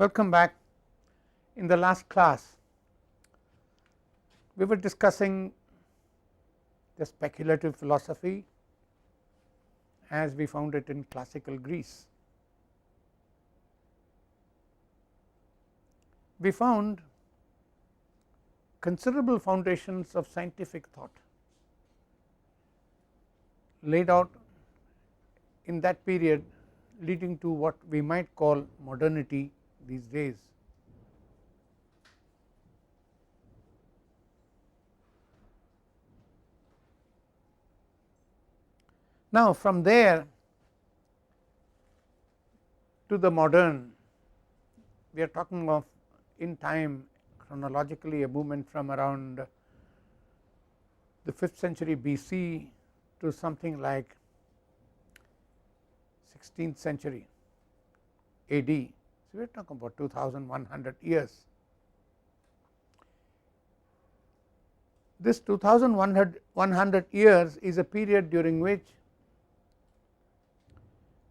Welcome back. In the last class, we were discussing the speculative philosophy as we found it in classical Greece. We found considerable foundations of scientific thought laid out in that period, leading to what we might call modernity these days. Now, from there to the modern, we are talking of in time chronologically a movement from around the 5th century BC to something like 16th century AD. So, we are talking about 2100 years. This 2100 years is a period during which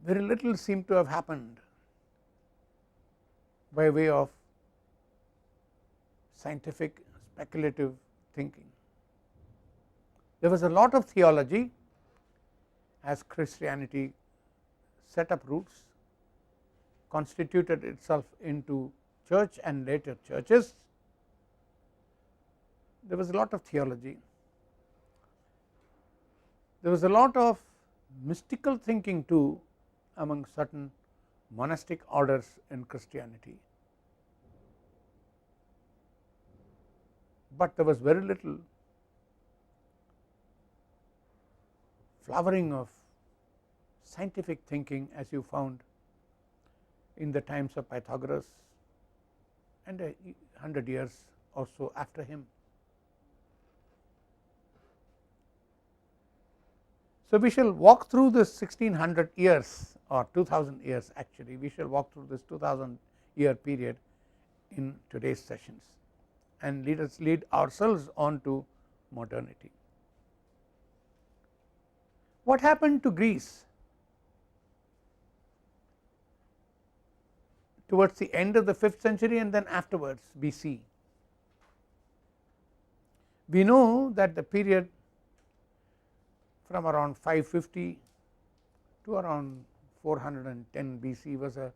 very little seemed to have happened by way of scientific speculative thinking. There was a lot of theology as Christianity set up roots, constituted itself into church and later churches. There was a lot of theology. There was a lot of mystical thinking too among certain monastic orders in Christianity, but there was very little flowering of scientific thinking as you found in the times of Pythagoras and 100 years or so after him. So, we shall walk through this 1600 years or 2000 years actually, we shall walk through this 2000 year period in today's sessions and lead ourselves on to modernity. What happened to Greece towards the end of the 5th century and then afterwards BC? We know that the period from around 550 to around 410 BC was a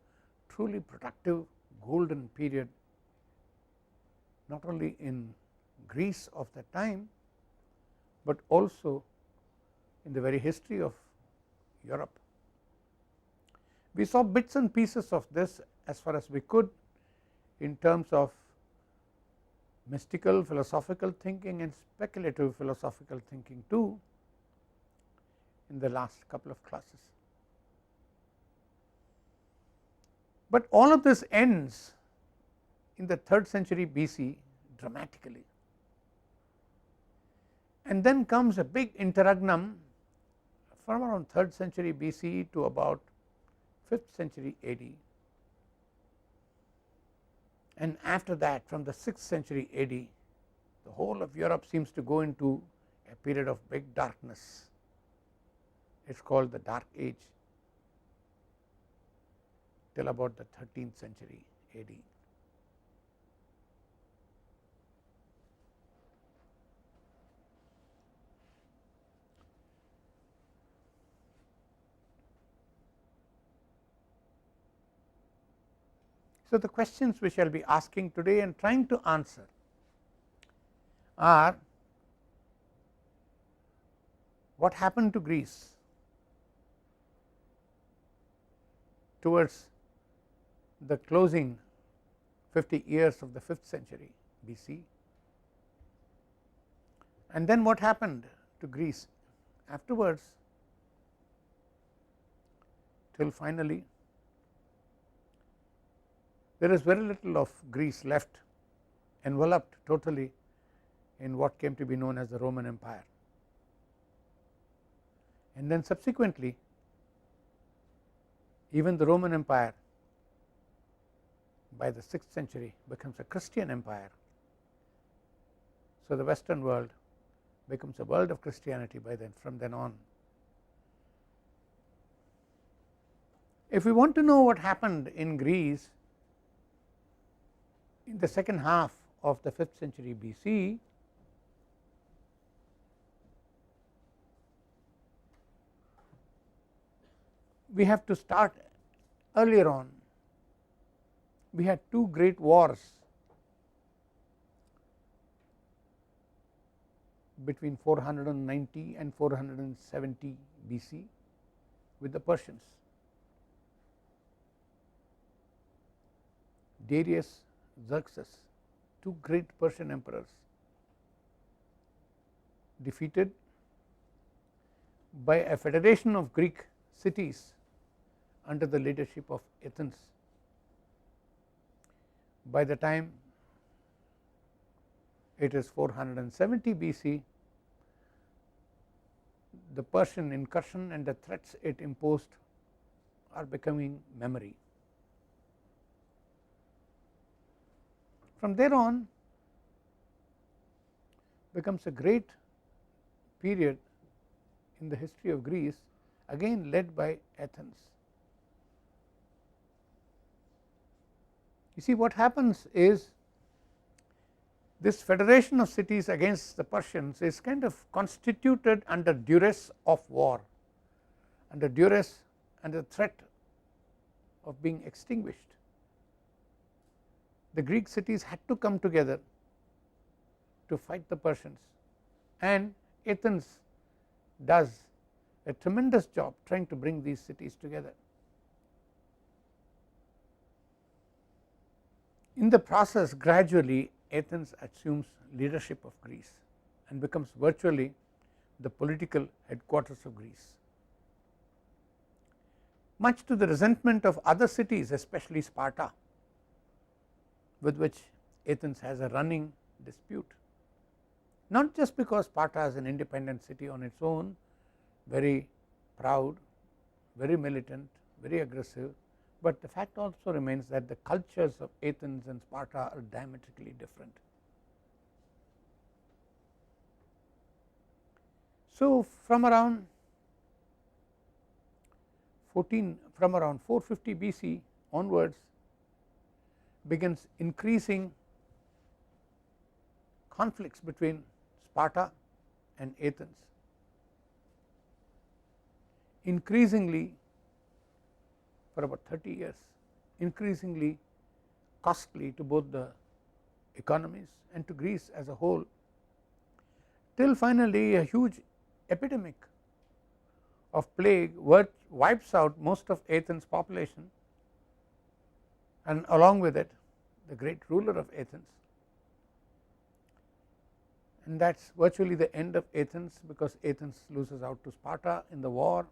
truly productive golden period, not only in Greece of that time, but also in the very history of Europe. We saw bits and pieces of this as far as we could in terms of mystical philosophical thinking and speculative philosophical thinking too in the last couple of classes. But all of this ends in the 3rd century BC dramatically, and then comes a big interregnum from around 3rd century BC to about 5th century AD, and after that from the 6th century AD the whole of Europe seems to go into a period of big darkness. It is called the Dark Age till about the 13th century AD. So, the questions we shall be asking today and trying to answer are: what happened to Greece towards the closing 50 years of the 5th century BC, and then what happened to Greece afterwards till finally there is very little of Greece left, enveloped totally in what came to be known as the Roman Empire, and then subsequently even the Roman Empire by the 6th century becomes a Christian empire. So, the Western world becomes a world of Christianity by then, from then on. If we want to know what happened in Greece in the second half of the 5th century BC, we have to start earlier on. We had two great wars between 490 and 470 BC with the Persians. Darius, Xerxes, two great Persian emperors, defeated by a federation of Greek cities under the leadership of Athens. By the time it is 470 BC, the Persian incursion and the threats it imposed are becoming memory. From there on becomes a great period in the history of Greece, again led by Athens. You see, what happens is this federation of cities against the Persians is kind of constituted under duress of war, under duress and the threat of being extinguished. The Greek cities had to come together to fight the Persians, and Athens does a tremendous job trying to bring these cities together. In the process, gradually Athens assumes leadership of Greece and becomes virtually the political headquarters of Greece, much to the resentment of other cities, especially Sparta, with which Athens has a running dispute. Not just because Sparta is an independent city on its own, very proud, very militant, very aggressive, but the fact also remains that the cultures of Athens and Sparta are diametrically different. So, from around 450 BC onwards begins increasing conflicts between Sparta and Athens, increasingly for about 30 years, increasingly costly to both the economies and to Greece as a whole, till finally a huge epidemic of plague wipes out most of Athens' population, and along with it the great ruler of Athens, and that is virtually the end of Athens, because Athens loses out to Sparta in the war,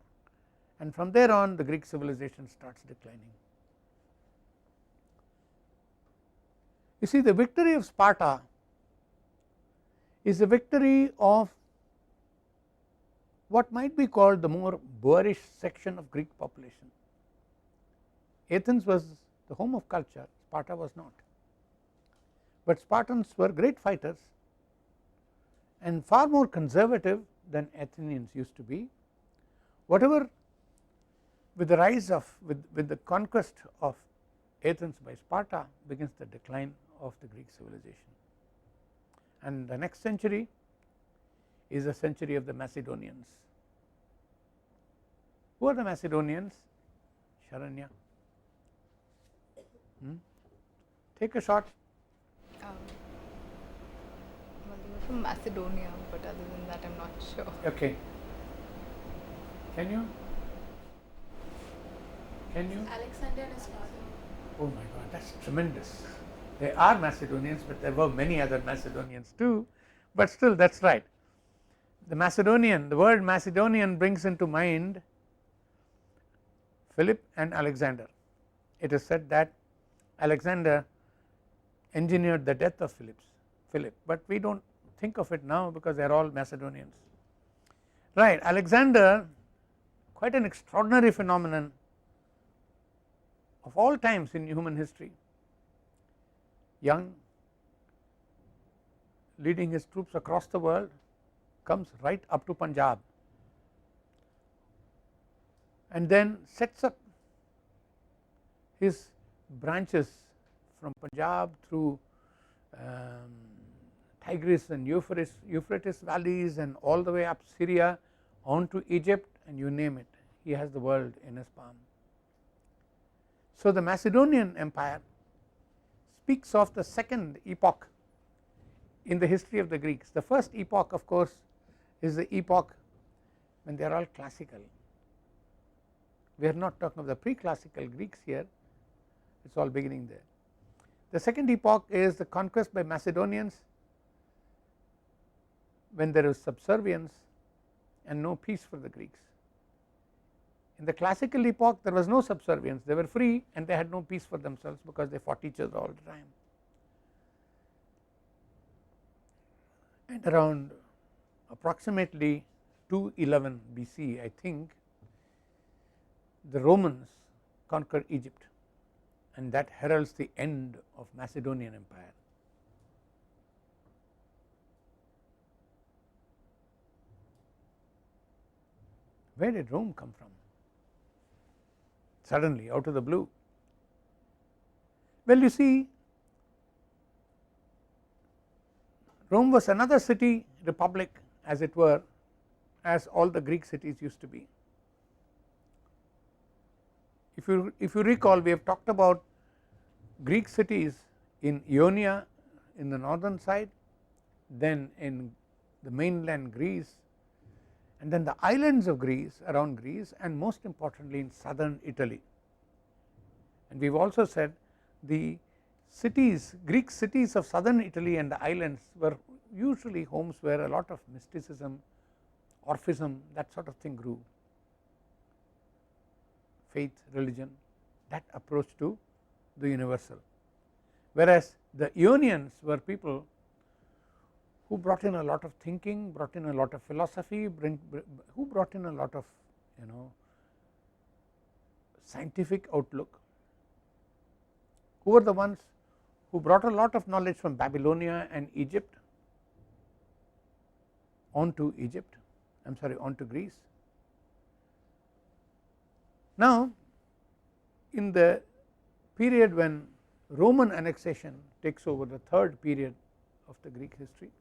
and from there on the Greek civilization starts declining. You see, the victory of Sparta is a victory of what might be called the more boorish section of Greek population. Athens was the home of culture, Sparta was not, but Spartans were great fighters and far more conservative than Athenians used to be. Whatever, with the rise of with the conquest of Athens by Sparta, begins the decline of the Greek civilization, and the next century is the century of the Macedonians. Who are the Macedonians? Sharanya, take a shot. Well, they were from Macedonia, but other than that, I'm not sure. Okay. Can you? Alexander and his father. Oh my God, that is tremendous. They are Macedonians, but there were many other Macedonians too, but still that is right. The Macedonian, the word Macedonian brings into mind Philip and Alexander. It is said that Alexander engineered the death of Philip, but we do not think of it now because they are all Macedonians. Right, Alexander, quite an extraordinary phenomenon of all times in human history, young, leading his troops across the world, comes right up to Punjab and then sets up his branches from Punjab through Tigris and Euphrates valleys and all the way up Syria on to Egypt, and you name it, he has the world in his palm. So the Macedonian Empire speaks of the second epoch in the history of the Greeks. The first epoch, of course, is the epoch when they are all classical. We are not talking of the pre-classical Greeks here, it is all beginning there. The second epoch is the conquest by Macedonians, when there is subservience and no peace for the Greeks. In the classical epoch there was no subservience, they were free and they had no peace for themselves because they fought each other all the time. And around approximately 211 BC, I think, the Romans conquer Egypt, and that heralds the end of Macedonian Empire. Where did Rome come from? Suddenly, out of the blue. Well, you see, Rome was another city republic, as it were, as all the Greek cities used to be. If you recall, we have talked about Greek cities in Ionia in the northern side, then in the mainland Greece, and then the islands of Greece, around Greece, and most importantly in southern Italy. And we have also said the cities, Greek cities of southern Italy and the islands were usually homes where a lot of mysticism, Orphism, that sort of thing grew. Faith, religion, that approach to the universal. Whereas the Ionians were people who brought in a lot of thinking, brought in a lot of philosophy, who brought in a lot of scientific outlook, who were the ones who brought a lot of knowledge from Babylonia and Egypt onto Greece. Now, in the period when Roman annexation takes over, the third period of the Greek history,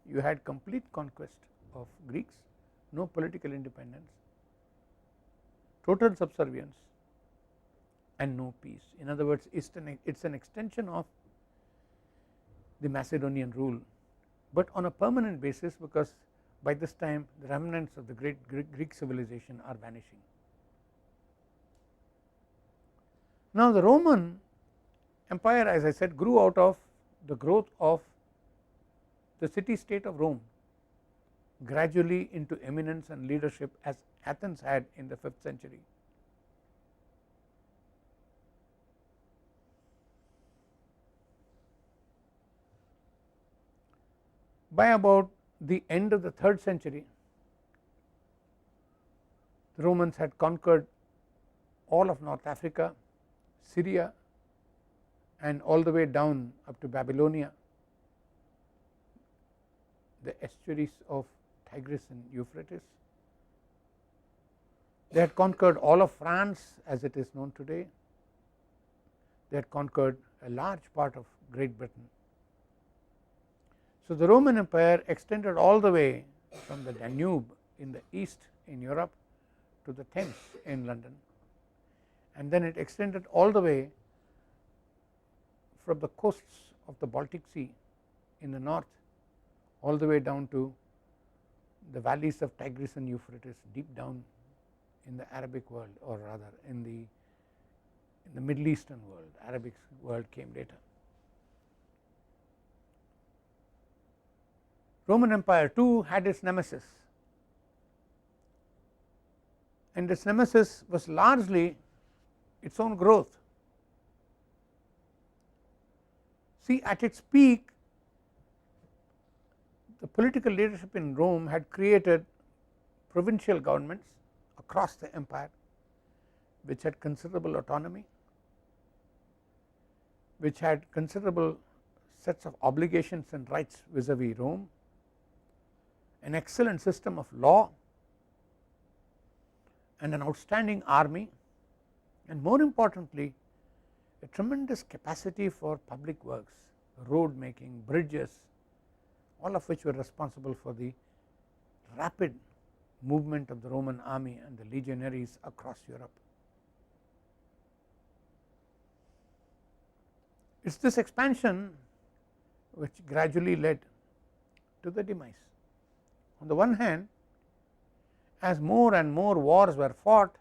you had complete conquest of Greeks, no political independence, total subservience and no peace. In other words, it is an extension of the Macedonian rule, but on a permanent basis, because by this time the remnants of the great Greek civilization are vanishing. Now, the Roman Empire, as I said, grew out of the growth of the city state of Rome, gradually into eminence and leadership as Athens had in the 5th century. By about the end of the 3rd century, the Romans had conquered all of North Africa, Syria, and all the way down up to Babylonia, the estuaries of Tigris and Euphrates. They had conquered all of France as it is known today. They had conquered a large part of Great Britain. So the Roman Empire extended all the way from the Danube in the east in Europe to the Thames in London, and then it extended all the way from the coasts of the Baltic Sea in the north all the way down to the valleys of Tigris and Euphrates, deep down in the Arabic world, or rather in the Middle Eastern world. Arabic world came later. Roman Empire too had its nemesis, and its nemesis was largely its own growth. See, at its peak, the political leadership in Rome had created provincial governments across the empire, which had considerable autonomy, which had considerable sets of obligations and rights vis-a-vis Rome, an excellent system of law, and an outstanding army, and more importantly, a tremendous capacity for public works. road making, bridges, all of which were responsible for the rapid movement of the Roman army and the legionaries across Europe. It is this expansion which gradually led to the demise. On the one hand, as more and more wars were fought,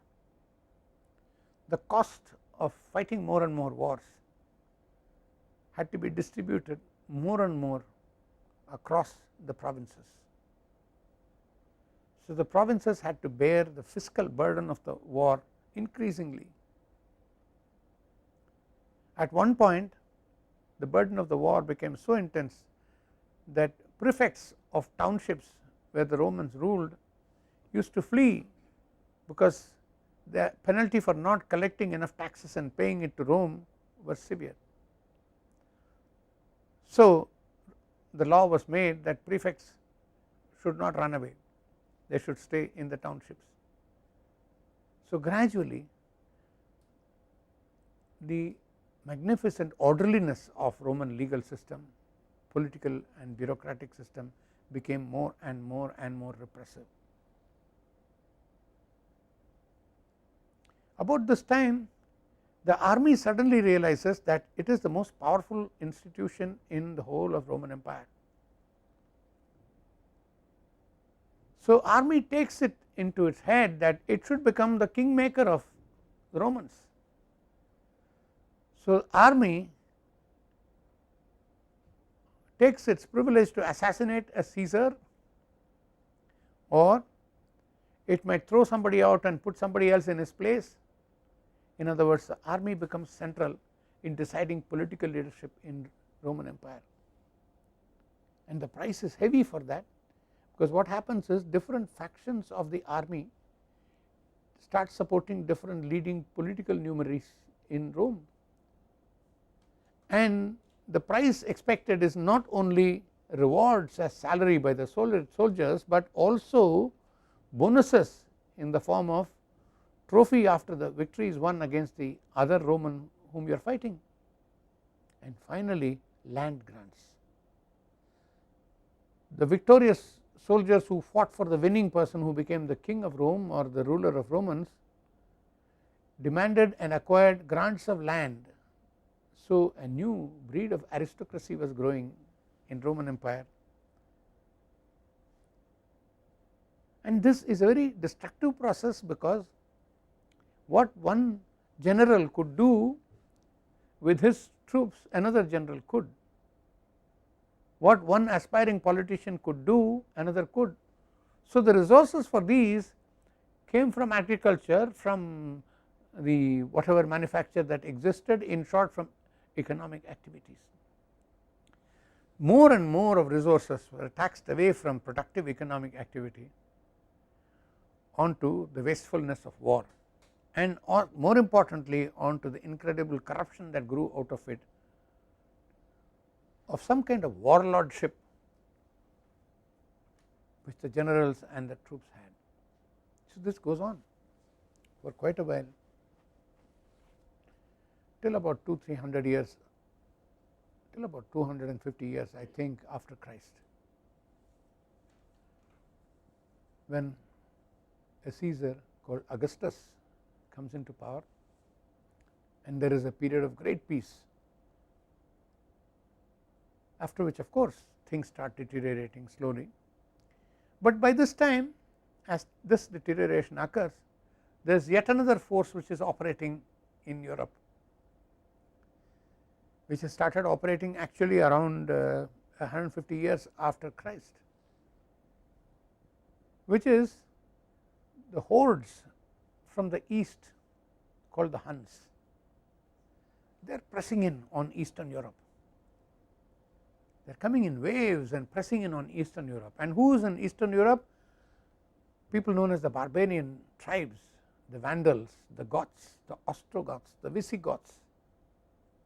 the cost of fighting more and more wars had to be distributed more and more across the provinces. So, the provinces had to bear the fiscal burden of the war increasingly. At one point, the burden of the war became so intense that prefects of townships where the Romans ruled used to flee, because the penalty for not collecting enough taxes and paying it to Rome was severe. So, the law was made that prefects should not run away, they should stay in the townships. So, gradually the magnificent orderliness of Roman legal system, political and bureaucratic system became more and more and more repressive. About this time, the army suddenly realizes that it is the most powerful institution in the whole of Roman Empire. So, army takes it into its head that it should become the kingmaker of the Romans. So, army takes its privilege to assassinate a Caesar, or it might throw somebody out and put somebody else in his place. In other words, the army becomes central in deciding political leadership in Roman Empire, and the price is heavy for that, because what happens is different factions of the army start supporting different leading political numeries in Rome, and the price expected is not only rewards as salary by the soldiers, but also bonuses in the form of trophy after the victory is won against the other Roman whom you are fighting, and finally land grants. The victorious soldiers who fought for the winning person who became the king of Rome or the ruler of Romans demanded and acquired grants of land. So, a new breed of aristocracy was growing in Roman Empire, and this is a very destructive process, because what one general could do with his troops, another general could. What one aspiring politician could do, another could. So, the resources for these came from agriculture, from the whatever manufacture that existed, in short from economic activities. More and more of resources were taxed away from productive economic activity onto the wastefulness of war, and more importantly onto the incredible corruption that grew out of it, of some kind of warlordship which the generals and the troops had. So, this goes on for quite a while, till about 200-300 years, till about 250 years I think after Christ, when a Caesar called Augustus comes into power, and there is a period of great peace, after which of course things start deteriorating slowly. But by this time, as this deterioration occurs, there is yet another force which is operating in Europe, which has started operating actually around 150 years after Christ, which is the hordes from the east called the Huns. They are pressing in on Eastern Europe, they are coming in waves and pressing in on Eastern Europe. And who is in Eastern Europe? People known as the Barbarian Tribes, the Vandals, the Goths, the Ostrogoths, the Visigoths,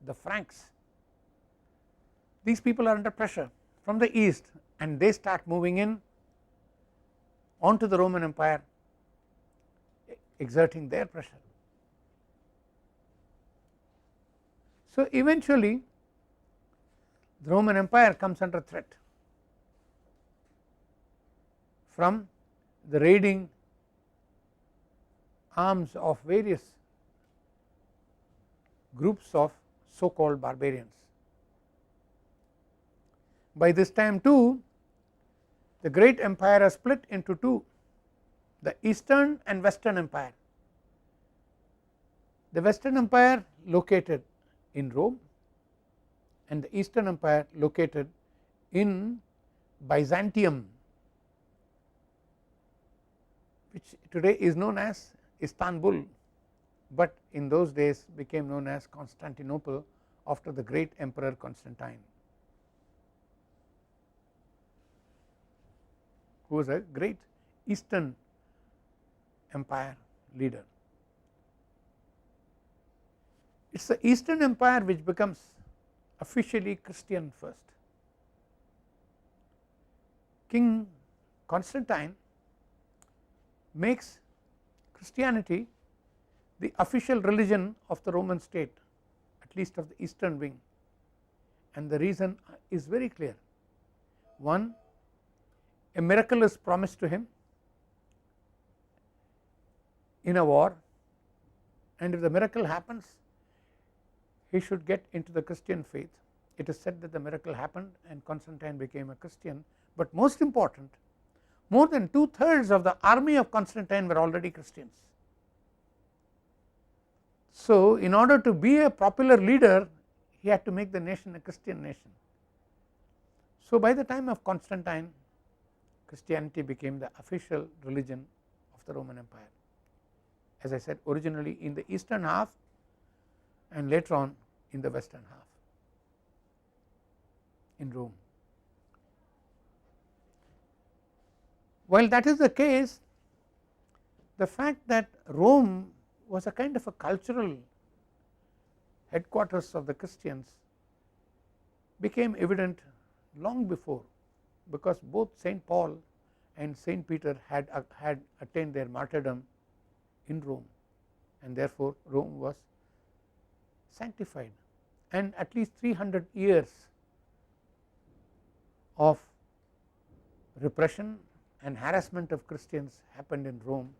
the Franks. These people are under pressure from the east, and they start moving in onto the Roman Empire, exerting their pressure. So, eventually the Roman Empire comes under threat from the raiding arms of various groups of so called barbarians. By this time too, the great empire has split into two, the Eastern and Western Empire. The Western Empire located in Rome and the Eastern Empire located in Byzantium, which today is known as Istanbul, but in those days became known as Constantinople after the great emperor Constantine, who was a great Eastern Empire leader. It is the Eastern Empire which becomes officially Christian first. King Constantine makes Christianity the official religion of the Roman state, at least of the eastern wing, and the reason is very clear. One, a miracle is promised to him in a war, and if the miracle happens, he should get into the Christian faith. It is said that the miracle happened and Constantine became a Christian, but most important, more than 2/3 of the army of Constantine were already Christians. So, in order to be a popular leader, he had to make the nation a Christian nation. So, by the time of Constantine, Christianity became the official religion of the Roman Empire, as I said, originally in the eastern half and later on in the western half in Rome. While that is the case, the fact that Rome was a kind of a cultural headquarters of the Christians became evident long before, because both Saint Paul and Saint Peter had attained their martyrdom in Rome, and therefore Rome was sanctified, and at least 300 years of repression and harassment of Christians happened in Rome.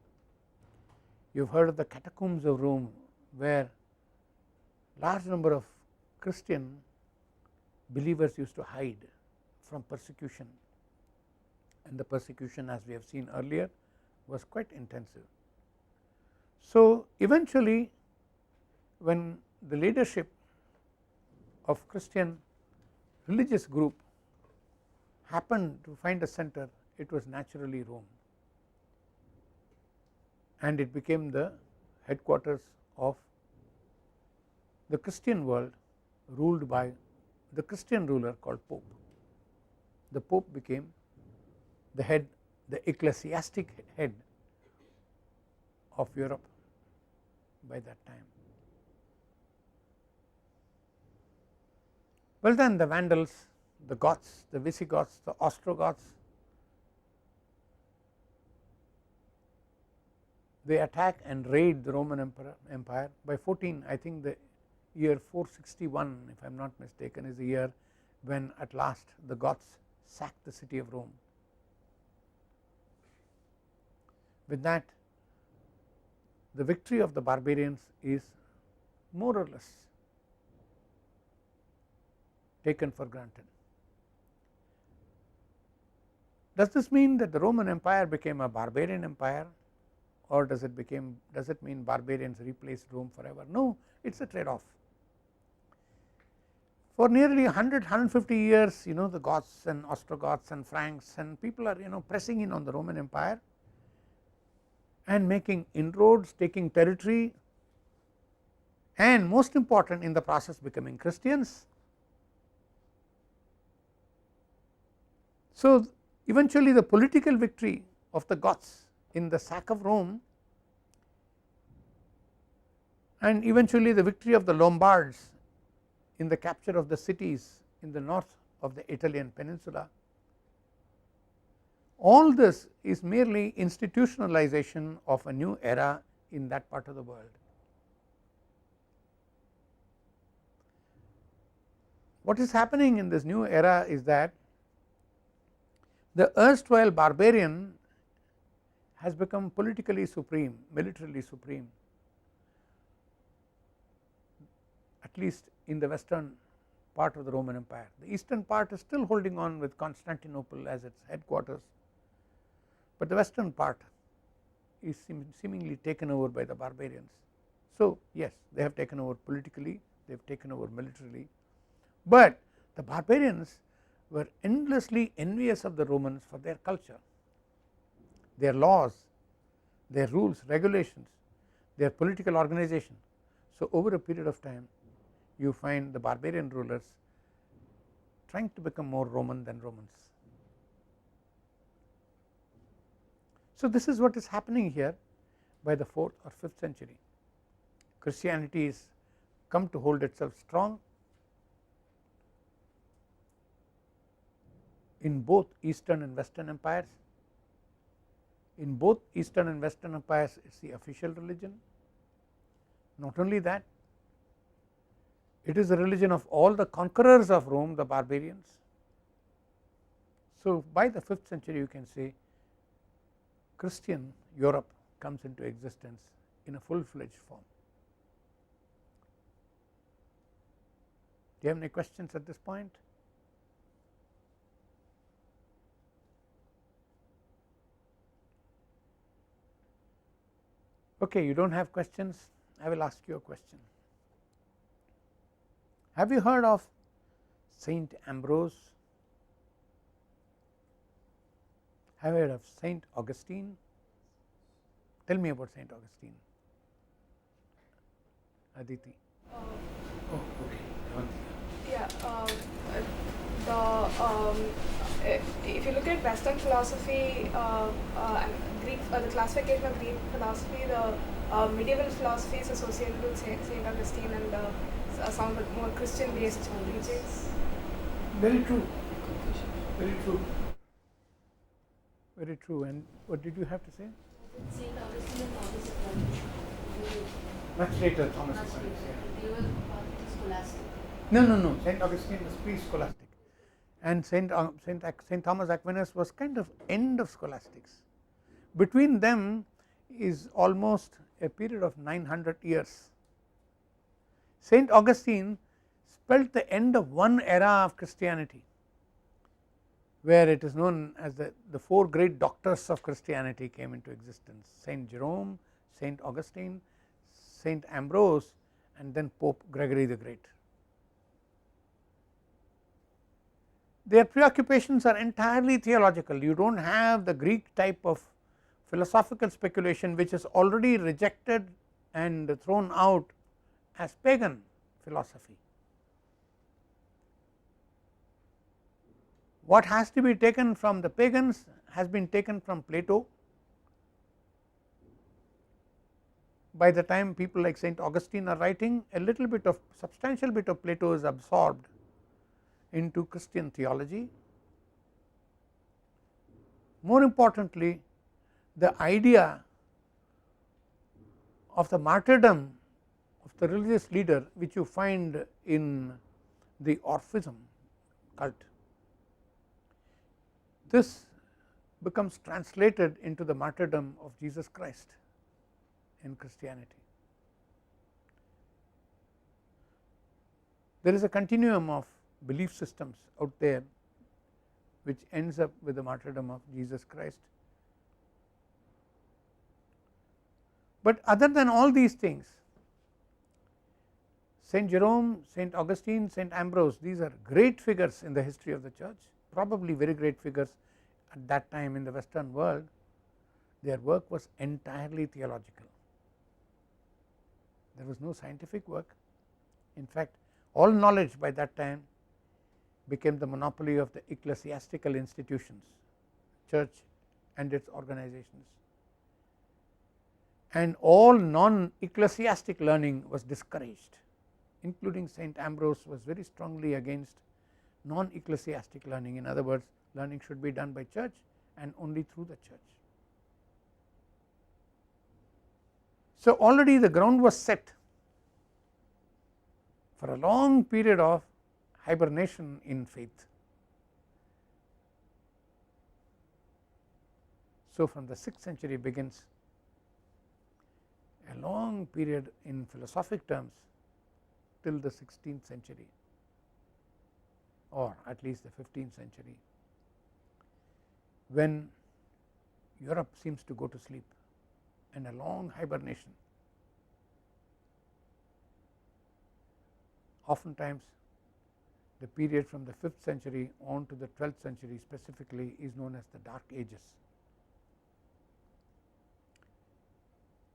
You have heard of the catacombs of Rome, where large number of Christian believers used to hide from persecution, and the persecution, as we have seen earlier, was quite intensive. So, eventually when the leadership of Christian religious group happened to find a center, it was naturally Rome, and it became the headquarters of the Christian world, ruled by the Christian ruler called Pope. The Pope became the head, the ecclesiastic head of Europe by that time. Well, then the Vandals, the Goths, the Visigoths, the Ostrogoths, they attack and raid the Roman Empire. By 14, I think the year 461, if I am not mistaken, is the year when at last the Goths sacked the city of Rome. With that, the victory of the barbarians is more or less taken for granted. Does this mean that the Roman Empire became a barbarian empire, or does it mean barbarians replaced Rome forever? No, it is a trade off. For nearly 100-150 years, the Goths and Ostrogoths and Franks and people are pressing in on the Roman Empire and making inroads, taking territory, and most important, in the process becoming Christians. So, eventually the political victory of the Goths in the sack of Rome, and eventually the victory of the Lombards in the capture of the cities in the north of the Italian peninsula, all this is merely institutionalization of a new era in that part of the world. What is happening in this new era is that the erstwhile barbarian has become politically supreme, militarily supreme, at least in the western part of the Roman Empire. The eastern part is still holding on with Constantinople as its headquarters, but the western part is seemingly taken over by the barbarians. So yes, they have taken over politically, they have taken over militarily, but the barbarians were endlessly envious of the Romans for their culture, their laws, their rules, regulations, their political organization. So over a period of time you find the barbarian rulers trying to become more Roman than Romans. So this is what is happening here by the 4th or 5th century. Christianity is come to hold itself strong in both eastern and western empires. In both eastern and western empires it is the official religion. Not only that, it is the religion of all the conquerors of Rome, the barbarians. So by the 5th century you can say Christian Europe comes into existence in a full-fledged form. Do you have any questions at this point? Okay, you do not have questions, I will ask you a question. Have you heard of Saint Ambrose? Have you heard of Saint Augustine? Tell me about Saint Augustine. Aditi. Oh, okay. Yeah, if you look at Western philosophy and Greek, the classification of Greek philosophy, the medieval philosophy is associated with Saint Augustine and some more Christian-based teachings. Very true. Very true. Very true. And what did you have to say? Saint Augustine and Thomas Aquinas. Much later, Thomas Aquinas. They were scholastic. No. Saint Augustine was pre-scholastic, and Saint Thomas Aquinas was kind of end of scholastics. Between them is almost a period of 900 years. Saint Augustine spelled the end of one era of Christianity, where it is known as the 4 great doctors of Christianity came into existence: Saint Jerome, Saint Augustine, Saint Ambrose, and then Pope Gregory the Great. Their preoccupations are entirely theological. You do not have the Greek type of philosophical speculation which is already rejected and thrown out as pagan philosophy. What has to be taken from the pagans has been taken from Plato. By the time people like Saint Augustine are writing, a little bit of substantial bit of Plato is absorbed into Christian theology. More importantly, the idea of the martyrdom of the religious leader which you find in the Orphism cult, this becomes translated into the martyrdom of Jesus Christ in Christianity. There is a continuum of belief systems out there which ends up with the martyrdom of Jesus Christ. But other than all these things, Saint Jerome, Saint Augustine, Saint Ambrose, these are great figures in the history of the church, probably very great figures at that time in the Western world. Their work was entirely theological. There was no scientific work. In fact, all knowledge by that time became the monopoly of the ecclesiastical institutions, church and its organizations, and all non-ecclesiastic learning was discouraged, including Saint Ambrose was very strongly against non-ecclesiastic learning. In other words, learning should be done by church and only through the church. So already the ground was set for a long period of hibernation in faith. So, from the 6th century begins a long period in philosophic terms till the 16th century, or at least the 15th century, when Europe seems to go to sleep and a long hibernation. Oftentimes the period from the 5th century on to the 12th century specifically is known as the Dark Ages.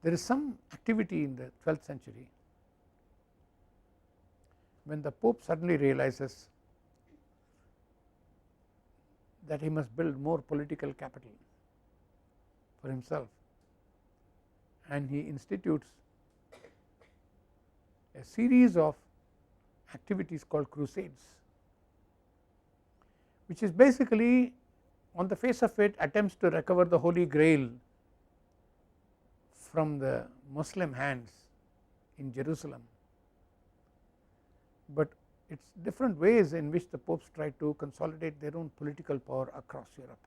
There is some activity in the 12th century when the Pope suddenly realizes that he must build more political capital for himself, and he institutes a series of activities called Crusades, which is basically, on the face of it, attempts to recover the Holy Grail from the Muslim hands in Jerusalem, but it is different ways in which the popes try to consolidate their own political power across Europe.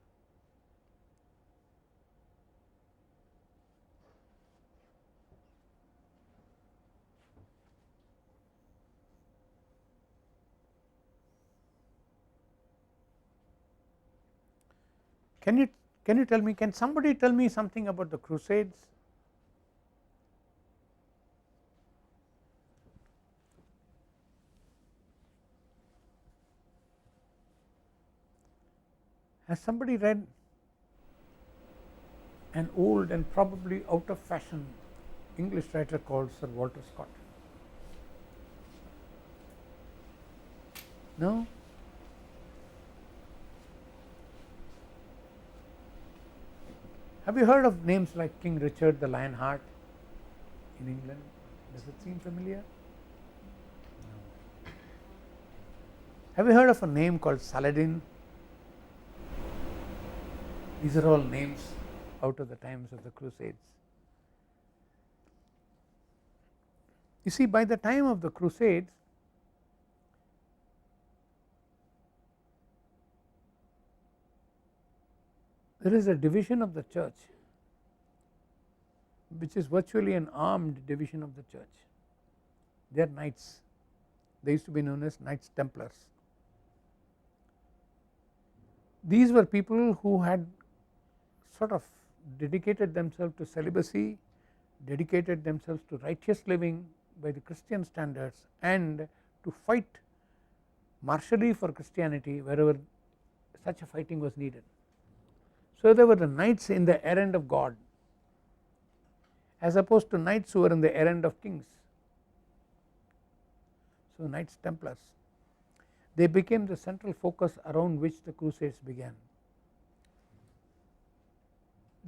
Can you tell me, can somebody tell me something about the Crusades? Has somebody read an old and probably out of fashion English writer called Sir Walter Scott? No? Have you heard of names like King Richard the Lionheart in England? Does it seem familiar? No. Have you heard of a name called Saladin? These are all names out of the times of the Crusades. You see, by the time of the Crusades, there is a division of the church which is virtually an armed division of the church. They are knights. They used to be known as Knights Templars. These were people who had sort of dedicated themselves to celibacy, dedicated themselves to righteous living by the Christian standards, and to fight martially for Christianity wherever such a fighting was needed. So, they were the knights in the errand of God, as opposed to knights who were in the errand of kings. So, Knights Templars, they became the central focus around which the Crusades began.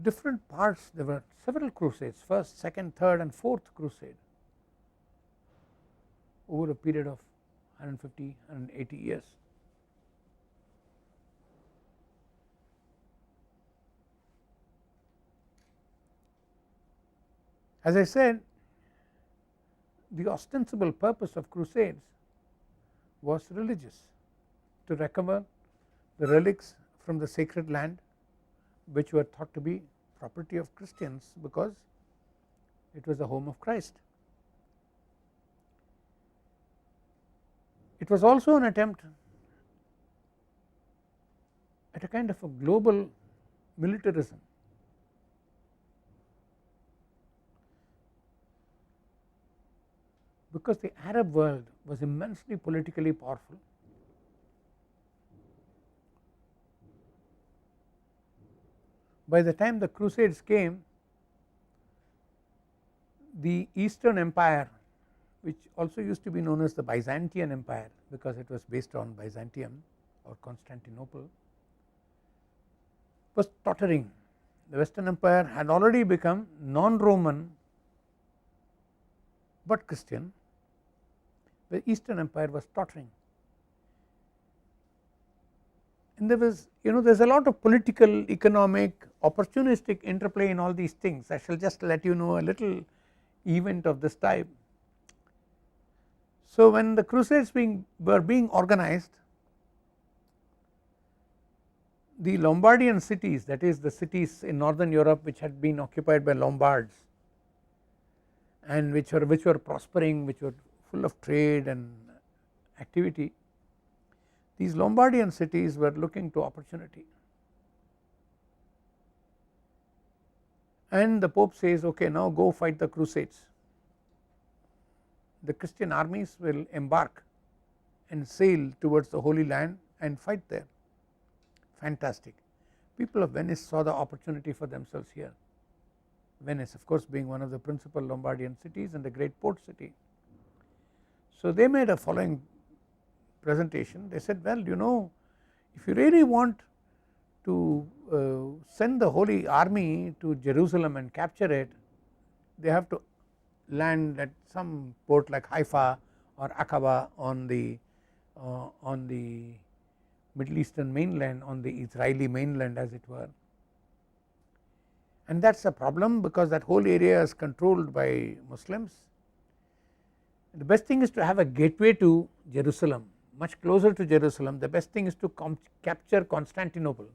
Different parts, there were several Crusades, first, second, third and fourth Crusade, over a period of 150, 180 years. As I said, the ostensible purpose of Crusades was religious, to recover the relics from the sacred land which were thought to be property of Christians because it was the home of Christ. It was also an attempt at a kind of a global militarism. Because the Arab world was immensely politically powerful, by the time the Crusades came, the Eastern Empire, which also used to be known as the Byzantine Empire because it was based on Byzantium or Constantinople, was tottering. The Western Empire had already become non-Roman but Christian. The Eastern Empire was tottering, and there was, there is a lot of political, economic, opportunistic interplay in all these things. I shall just let you know a little event of this type. So when the Crusades were being organized, the Lombardian cities, that is the cities in northern Europe which had been occupied by Lombards and which were prospering, which were full of trade and activity, these Lombardian cities were looking to opportunity, and the Pope says, okay, now go fight the Crusades. The Christian armies will embark and sail towards the Holy Land and fight there. Fantastic. People of Venice saw the opportunity for themselves here. Venice, of course, being one of the principal Lombardian cities and a great port city. So they made a following presentation. They said, well, if you really want to send the Holy Army to Jerusalem and capture it, they have to land at some port like Haifa or Aqaba on the Middle Eastern mainland, on the Israeli mainland as it were, and that is a problem because that whole area is controlled by Muslims. The best thing is to have a gateway to Jerusalem, much closer to Jerusalem. The best thing is to capture Constantinople,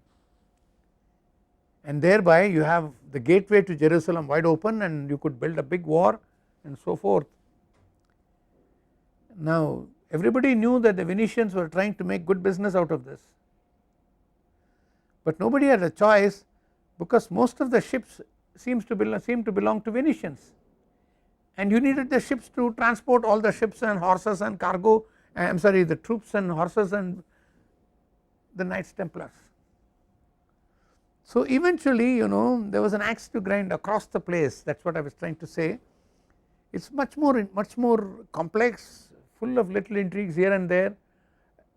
and thereby you have the gateway to Jerusalem wide open and you could build a big war and so forth. Now everybody knew that the Venetians were trying to make good business out of this, but nobody had a choice because most of the ships seem to belong to Venetians, and you needed the ships to transport all the ships and horses and cargo, I am sorry, the troops and horses and the Knights Templars. So eventually there was an axe to grind across the place. That is what I was trying to say. It is much more complex, full of little intrigues here and there,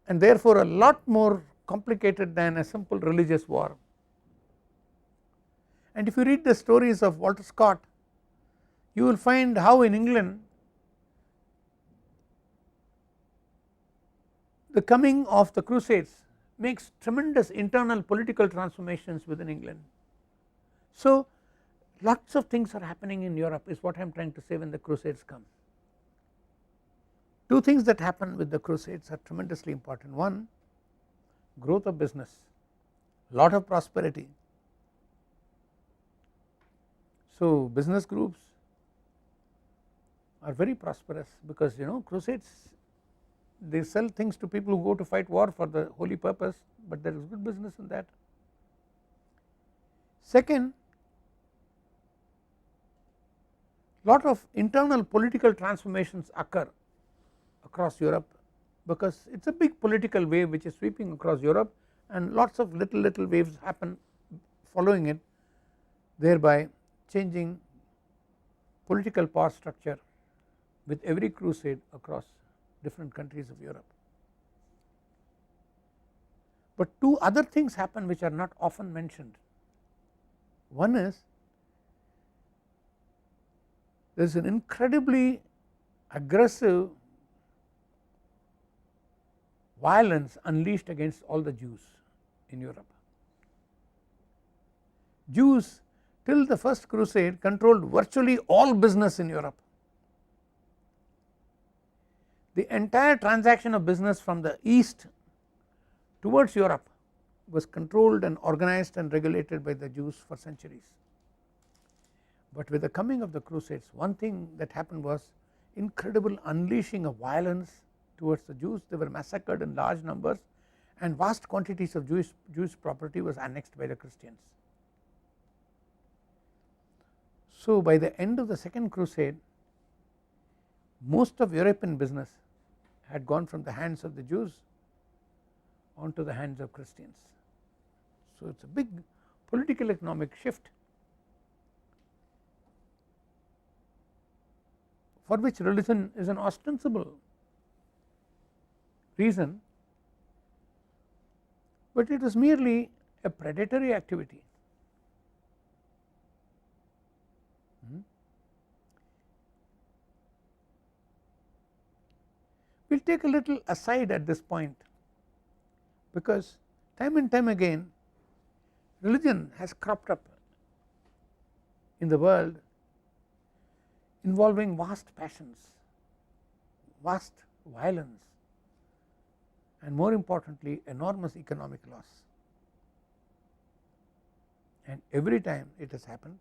and therefore a lot more complicated than a simple religious war. And if you read the stories of Walter Scott, you will find how in England the coming of the Crusades makes tremendous internal political transformations within England. So lots of things are happening in Europe is what I am trying to say when the Crusades come. Two things that happen with the Crusades are tremendously important. One, growth of business, lot of prosperity. So business groups are very prosperous because Crusades, they sell things to people who go to fight war for the holy purpose, but there is good business in that. Second, lot of internal political transformations occur across Europe because it is a big political wave which is sweeping across Europe, and lots of little waves happen following it, thereby changing political power structure with every crusade across different countries of Europe. But two other things happen which are not often mentioned. One is there is an incredibly aggressive violence unleashed against all the Jews in Europe. Jews till the first crusade controlled virtually all business in Europe. The entire transaction of business from the east towards Europe was controlled and organized and regulated by the Jews for centuries. But with the coming of the Crusades, one thing that happened was incredible unleashing of violence towards the Jews. They were massacred in large numbers, and vast quantities of Jewish property was annexed by the Christians. So by the end of the second crusade, most of European business had gone from the hands of the Jews onto the hands of Christians. So it is a big political economic shift, for which religion is an ostensible reason, but it is merely a predatory activity. We will take a little aside at this point, because time and time again religion has cropped up in the world involving vast passions, vast violence, and more importantly enormous economic loss. And every time it has happened,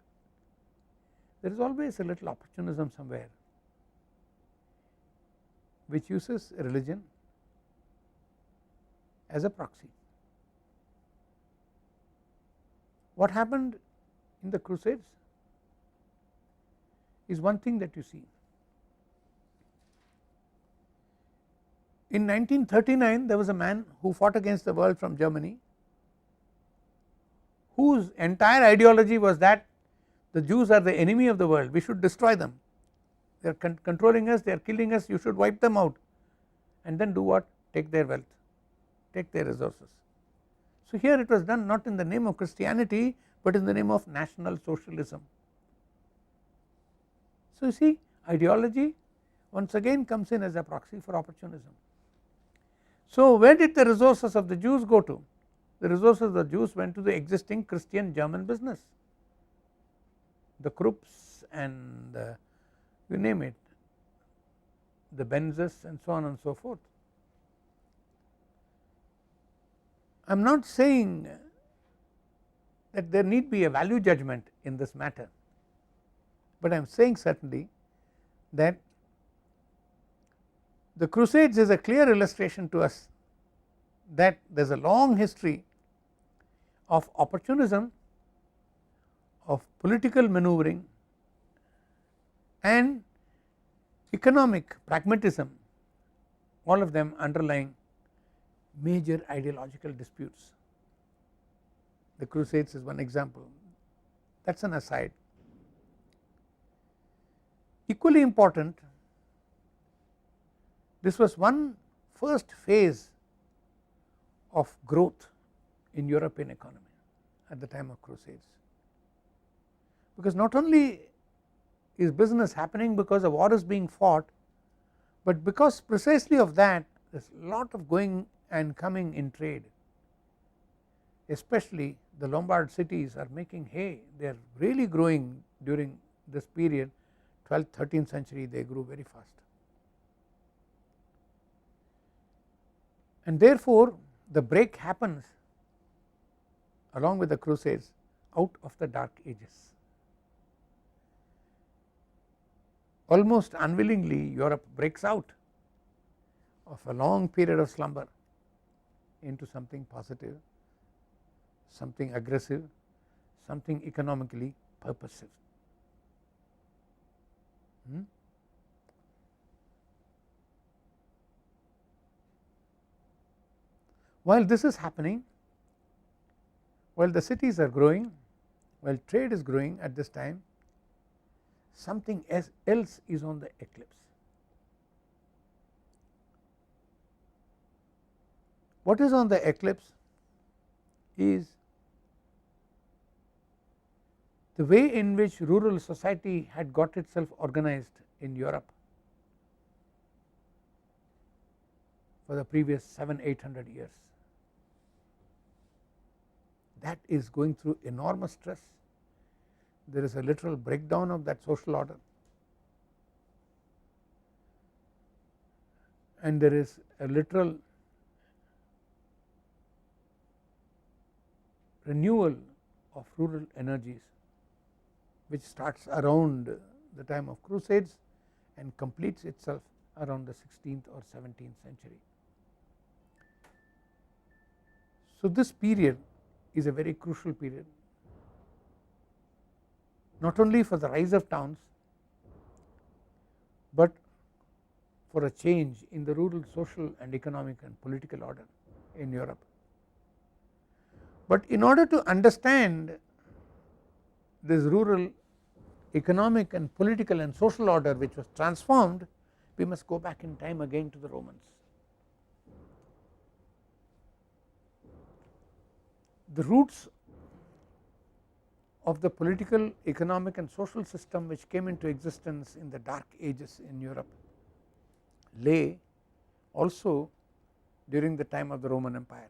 there is always a little opportunism somewhere which uses religion as a proxy. What happened in the Crusades is one thing that you see. In 1939 there was a man who fought against the world from Germany, whose entire ideology was that the Jews are the enemy of the world, we should destroy them, they are controlling us, they are killing us, you should wipe them out, and then do what? Take their wealth, take their resources. So here it was done not in the name of Christianity, but in the name of National Socialism. So you see, ideology once again comes in as a proxy for opportunism. So where did the resources of the Jews go to? The resources of the Jews went to the existing Christian German business, the Krupps and you name it, the Benzes and so on and so forth. I am not saying that there need be a value judgment in this matter, but I am saying certainly that the Crusades is a clear illustration to us that there is a long history of opportunism, of political maneuvering and economic pragmatism, all of them underlying major ideological disputes. The Crusades is one example, that is an aside. Equally important, this was one first phase of growth in European economy at the time of Crusades, because not only is business happening because a war is being fought, but because precisely of that there is a lot of going and coming in trade, especially the Lombard cities are making hay, they are really growing during this period. 12th 13th century they grew very fast, and therefore the break happens along with the Crusades out of the Dark Ages. Almost unwillingly Europe breaks out of a long period of slumber into something positive, something aggressive, something economically purposive. While this is happening, while the cities are growing, while trade is growing at this time, something else is on the eclipse. What is on the eclipse is the way in which rural society had got itself organized in Europe for the previous 700-800 years. That is going through enormous stress. There is a literal breakdown of that social order, and there is a literal renewal of rural energies, which starts around the time of Crusades and completes itself around the 16th or 17th century. So this period is a very crucial period, not only for the rise of towns, but for a change in the rural social and economic and political order in Europe. But in order to understand this rural economic and political and social order which was transformed, we must go back in time again to the Romans. The roots of the political, economic and social system which came into existence in the Dark Ages in Europe lay also during the time of the Roman Empire.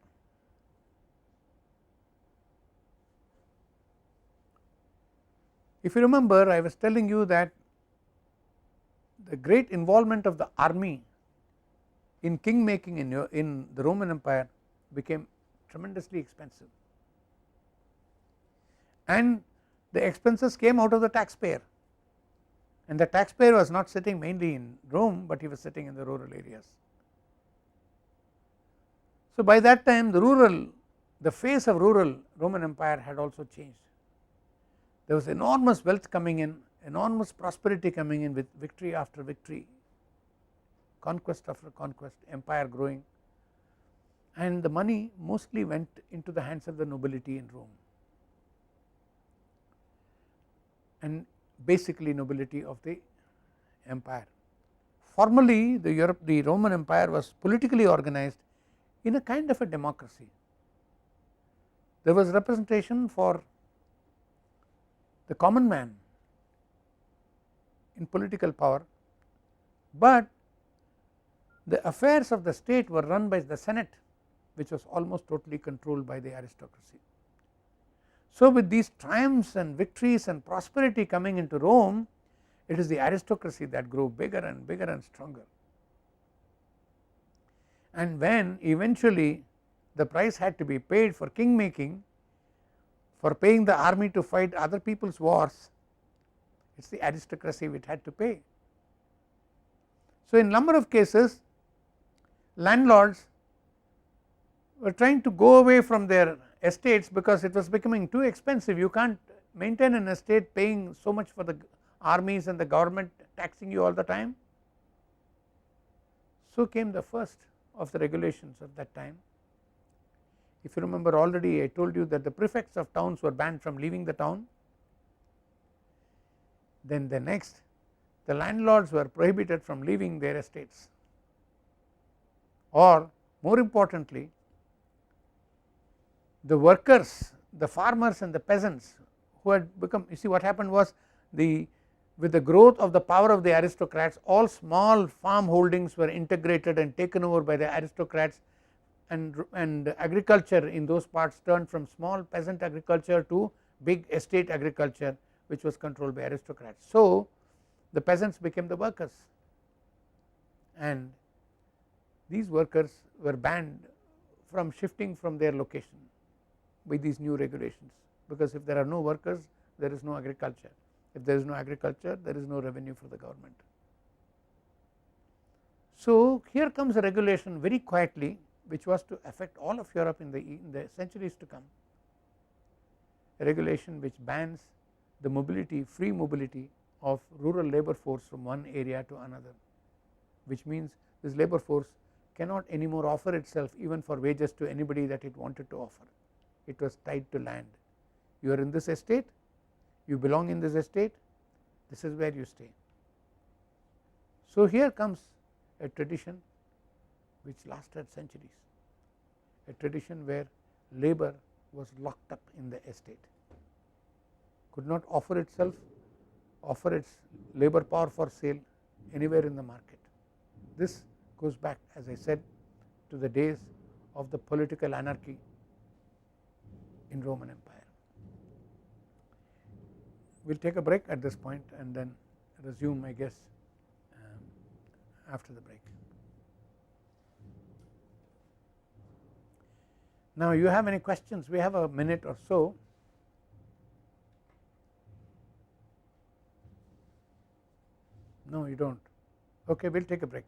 If you remember, I was telling you that the great involvement of the army in king making in the Roman Empire became tremendously expensive, and the expenses came out of the taxpayer, and the taxpayer was not sitting mainly in Rome, but he was sitting in the rural areas. So by that time the face of rural Roman Empire had also changed. There was enormous wealth coming in, enormous prosperity coming in with victory after victory, conquest after conquest, empire growing, and the money mostly went into the hands of the nobility in Rome, and basically nobility of the empire. Formally the Roman Empire was politically organized in a kind of a democracy. There was representation for the common man in political power, but the affairs of the state were run by the Senate, which was almost totally controlled by the aristocracy. So with these triumphs and victories and prosperity coming into Rome, it is the aristocracy that grew bigger and bigger and stronger, and when eventually the price had to be paid for king making, for paying the army to fight other people's wars, it is the aristocracy which had to pay. So in number of cases landlords were trying to go away from their estates because it was becoming too expensive. You can't maintain an estate paying so much for the armies and the government taxing you all the time. So came the first of the regulations of that time. If you remember, already I told you that the prefects of towns were banned from leaving the town. Then the next, the landlords were prohibited from leaving their estates, or more importantly the workers, the farmers and the peasants who had become, you see what happened was, with the growth of the power of the aristocrats, all small farm holdings were integrated and taken over by the aristocrats, and agriculture in those parts turned from small peasant agriculture to big estate agriculture, which was controlled by aristocrats. So the peasants became the workers, and these workers were banned from shifting from their location by these new regulations, because if there are no workers, there is no agriculture. If there is no agriculture, there is no revenue for the government. So here comes a regulation very quietly, which was to affect all of Europe in the centuries to come, a regulation which bans the mobility, free mobility of rural labor force from one area to another, which means this labor force cannot anymore offer itself even for wages to anybody that it wanted to offer. It was tied to land. You are in this estate, you belong in this estate, this is where you stay. So here comes a tradition which lasted centuries, a tradition where labor was locked up in the estate, could not offer itself, offer its labor power for sale anywhere in the market. This goes back, as I said, to the days of the political anarchy in Roman Empire. We will take a break at this point and then resume, I guess, after the break. Now you have any questions? We have a minute or so. No, you don't. Okay, we will take a break.